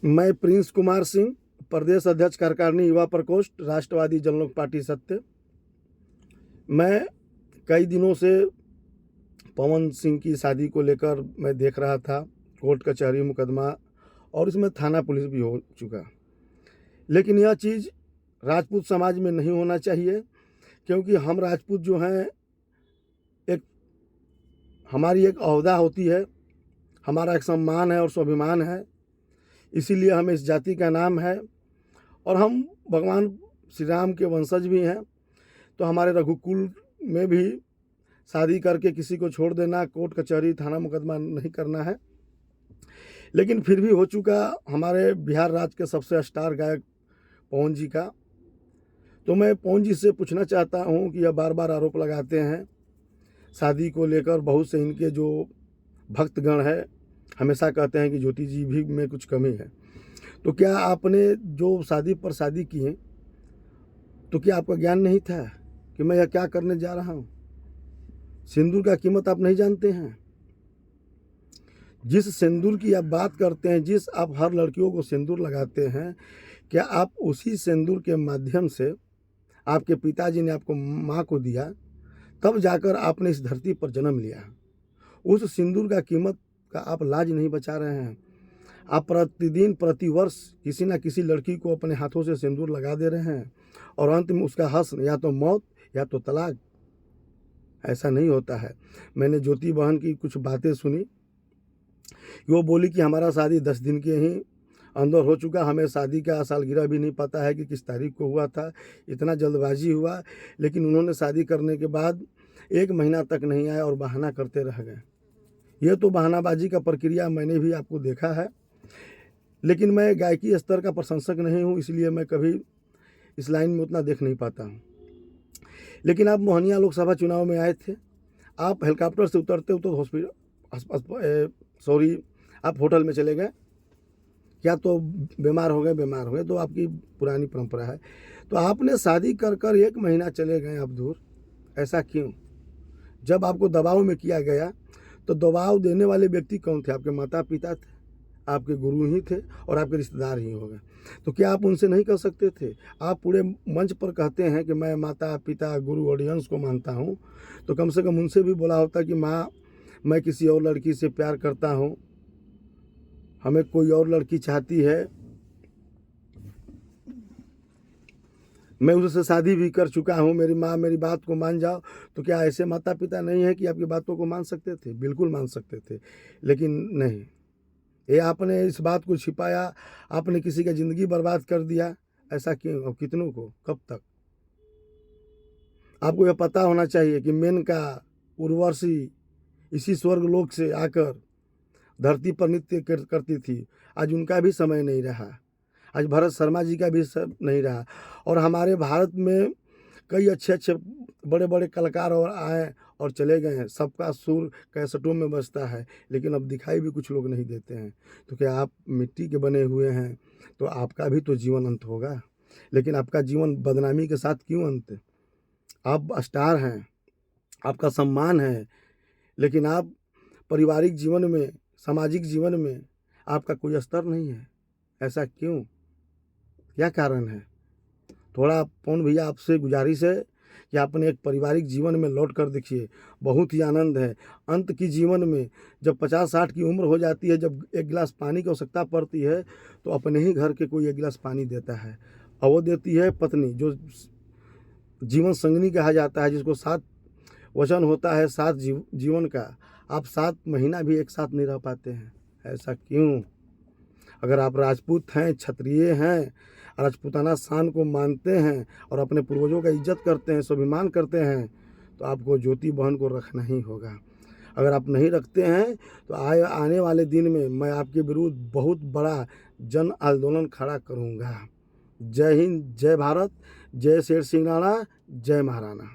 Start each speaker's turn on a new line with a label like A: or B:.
A: मैं प्रिंस कुमार सिंह, प्रदेश अध्यक्ष कार्यकारिणी युवा प्रकोष्ठ, राष्ट्रवादी जनलोक पार्टी सत्य। मैं कई दिनों से पवन सिंह की शादी को लेकर मैं देख रहा था, कोर्ट कचहरी मुकदमा और इसमें थाना पुलिस भी हो चुका। लेकिन यह चीज़ राजपूत समाज में नहीं होना चाहिए, क्योंकि हम राजपूत जो हैं, एक हमारी एक ओहदा होती है, हमारा एक सम्मान है और स्वाभिमान है। इसीलिए हमें इस जाति का नाम है और हम भगवान श्री राम के वंशज भी हैं। तो हमारे रघुकुल में भी शादी करके किसी को छोड़ देना, कोर्ट कचहरी थाना मुकदमा नहीं करना है। लेकिन फिर भी हो चुका हमारे बिहार राज्य के सबसे स्टार गायक पवन जी का। तो मैं पवन जी से पूछना चाहता हूं कि यह बार बार आरोप लगाते हैं शादी को लेकर। बहुत से इनके जो भक्तगण है हमेशा कहते हैं कि ज्योति जी भी में कुछ कमी है। तो क्या आपने जो शादी पर शादी की है, तो क्या आपका ज्ञान नहीं था कि मैं यह क्या करने जा रहा हूँ? सिंदूर का कीमत आप नहीं जानते हैं? जिस सिंदूर की आप बात करते हैं, जिस आप हर लड़कियों को सिंदूर लगाते हैं, क्या आप उसी सिंदूर के माध्यम से आपके पिताजी ने आपको माँ को दिया, तब जाकर आपने इस धरती पर जन्म लिया? उस सिंदूर का कीमत का आप लाज नहीं बचा रहे हैं। आप प्रतिदिन प्रतिवर्ष किसी न किसी लड़की को अपने हाथों से सिंदूर लगा दे रहे हैं और अंत में उसका हश्र या तो मौत या तो तलाक। ऐसा नहीं होता है। मैंने ज्योति बहन की कुछ बातें सुनी। वो बोली कि हमारा शादी 10 दिन के ही अंदर हो चुका, हमें शादी का सालगिरह भी नहीं पता है कि किस तारीख को हुआ था, इतना जल्दबाजी हुआ। लेकिन उन्होंने शादी करने के बाद 1 महीना तक नहीं आए और बहाना करते रह गए। ये तो बहानाबाजी का प्रक्रिया मैंने भी आपको देखा है। लेकिन मैं गायकी स्तर का प्रशंसक नहीं हूँ, इसलिए मैं कभी इस लाइन में उतना देख नहीं पाता हूँ। लेकिन आप मोहनिया लोकसभा चुनाव में आए थे, आप हेलीकॉप्टर से उतरते हॉस्पिटल आप होटल में चले गए, या तो बीमार हो गए तो आपकी पुरानी परंपरा है। तो आपने शादी कर कर 1 महीना चले गए आप दूर। ऐसा क्यों? जब आपको दबाव में किया गया तो दबाव देने वाले व्यक्ति कौन थे? आपके माता पिता थे, आपके गुरु ही थे और आपके रिश्तेदार ही हो गए। तो क्या आप उनसे नहीं कर सकते थे? आप पूरे मंच पर कहते हैं कि मैं माता पिता गुरु ऑडियंस को मानता हूँ, तो कम से कम उनसे भी बोला होता कि माँ, मैं किसी और लड़की से प्यार करता हूँ, हमें कोई और लड़की चाहती है, मैं उससे शादी भी कर चुका हूँ, मेरी माँ मेरी बात को मान जाओ। तो क्या ऐसे माता पिता नहीं है कि आपकी बातों को मान सकते थे? बिल्कुल मान सकते थे, लेकिन नहीं। ये आपने इस बात को छिपाया, आपने किसी का ज़िंदगी बर्बाद कर दिया। ऐसा क्यों और कितनों को, कब तक? आपको यह पता होना चाहिए कि मेनका, उर्वशी इसी स्वर्गलोक से आकर धरती पर नृत्य करती थी। आज उनका भी समय नहीं रहा, आज भरत शर्मा जी का भी सब नहीं रहा। और हमारे भारत में कई अच्छे अच्छे बड़े बड़े कलाकार और आए और चले गए हैं, सबका सुर कैसेटों में बजता है, लेकिन अब दिखाई भी कुछ लोग नहीं देते हैं। तो क्या आप मिट्टी के बने हुए हैं? तो आपका भी तो जीवन अंत होगा, लेकिन आपका जीवन बदनामी के साथ क्यों अंत? आप स्टार हैं, आपका सम्मान है, लेकिन आप पारिवारिक जीवन में, सामाजिक जीवन में आपका कोई स्तर नहीं है। ऐसा क्यों? क्या कारण है? थोड़ा पवन भैया आपसे गुजारिश है कि आपने एक पारिवारिक जीवन में लौट कर देखिए, बहुत ही आनंद है। अंत की जीवन में जब 50-60 की उम्र हो जाती है, जब 1 गिलास पानी की आवश्यकता पड़ती है, तो अपने ही घर के कोई 1 गिलास पानी देता है, और वो देती है पत्नी, जो जीवन संगिनी कहा जाता है, जिसको 7 वचन होता है, 7 जीवन का। आप 7 महीना भी एक साथ नहीं रह पाते हैं। ऐसा क्यों? अगर आप राजपूत हैं, क्षत्रिय हैं, राजपूताना शान को मानते हैं और अपने पूर्वजों का इज्जत करते हैं, स्वाभिमान करते हैं, तो आपको ज्योति बहन को रखना ही होगा। अगर आप नहीं रखते हैं तो आने वाले दिन में मैं आपके विरुद्ध बहुत बड़ा जन आंदोलन खड़ा करूँगा। जय हिंद, जय भारत, जय शेर सिंह राणा, जय महाराणा।